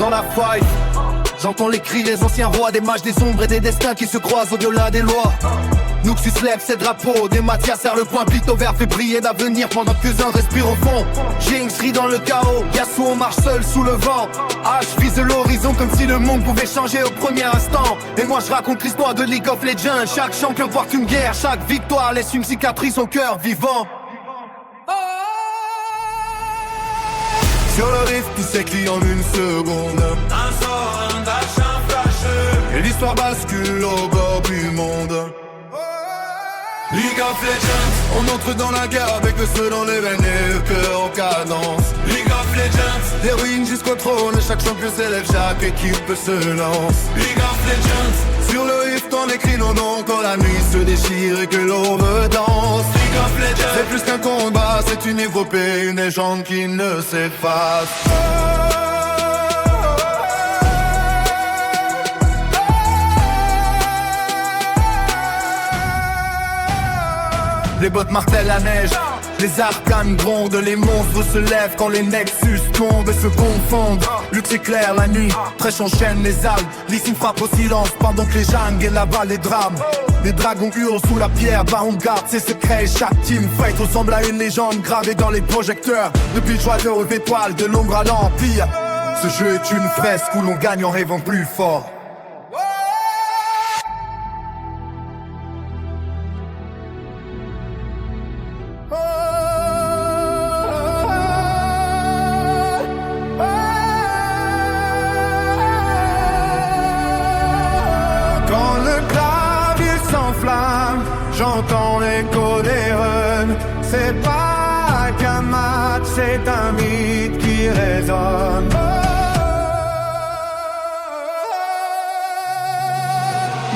dans la faille. J'entends les cris des anciens rois, des mages, des ombres et des destins qui se croisent au-delà des lois. Nuxus lève ses drapeaux, des Mathias serre le poing, Plito vert fait briller l'avenir pendant que Zun respire au fond. Jinx rit dans le chaos, Yasuo marche seul sous le vent. H vise l'horizon comme si le monde pouvait changer au premier instant. Et moi je raconte l'histoire de League of Legends. Chaque champion porte une guerre, chaque victoire laisse une cicatrice au cœur vivant. Sur le riff, tout s'écrit en une seconde. Un sort, un dash, un flash. Et l'histoire bascule au bord du monde. League of Legends, on entre dans la guerre avec le feu dans les veines et le cœur en cadence. League of Legends, des ruines jusqu'au trône, chaque champion s'élève, chaque équipe se lance. League of Legends, sur le rift on écrit nos noms quand la nuit se déchire et que l'aube danse. League of Legends, c'est plus qu'un combat, c'est une épopée, une légende qui ne s'efface. Les bottes martèlent la neige, les arcanes grondent, les monstres se lèvent quand les nexus tombent et se confondent. Luxe éclaire la nuit, Thresh enchaîne les algues, Lee frappe au silence pendant que les jungles avalent les drames. Les dragons hurlent sous la pierre, bah on garde ses secrets. Chaque team fight ressemble à une légende gravée dans les projecteurs. Depuis le joyeux aux étoiles, de l'ombre à l'empire. Ce jeu est une fresque où l'on gagne en rêvant plus fort. J'entends l'écho des runs. C'est pas qu'un match, c'est un mythe qui résonne.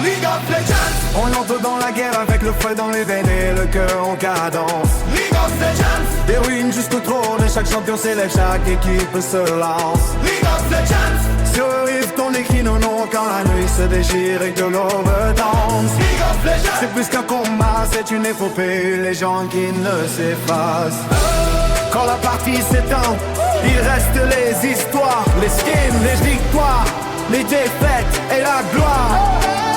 League of Legends, on entre dans la guerre avec le feu dans les veines et le cœur en cadence. League of Legends, des ruines jusqu'au trône et chaque champion s'élève, chaque équipe se lance. League of Legends, sur le rift on écrit nos noms quand la nuit se déchire et que l'aube danse. League of Legends, c'est plus qu'un combat, c'est une épopée, une légende qui ne s'efface. Quand la partie s'éteint, il reste les histoires, les skins, les victoires, les défaites et la gloire.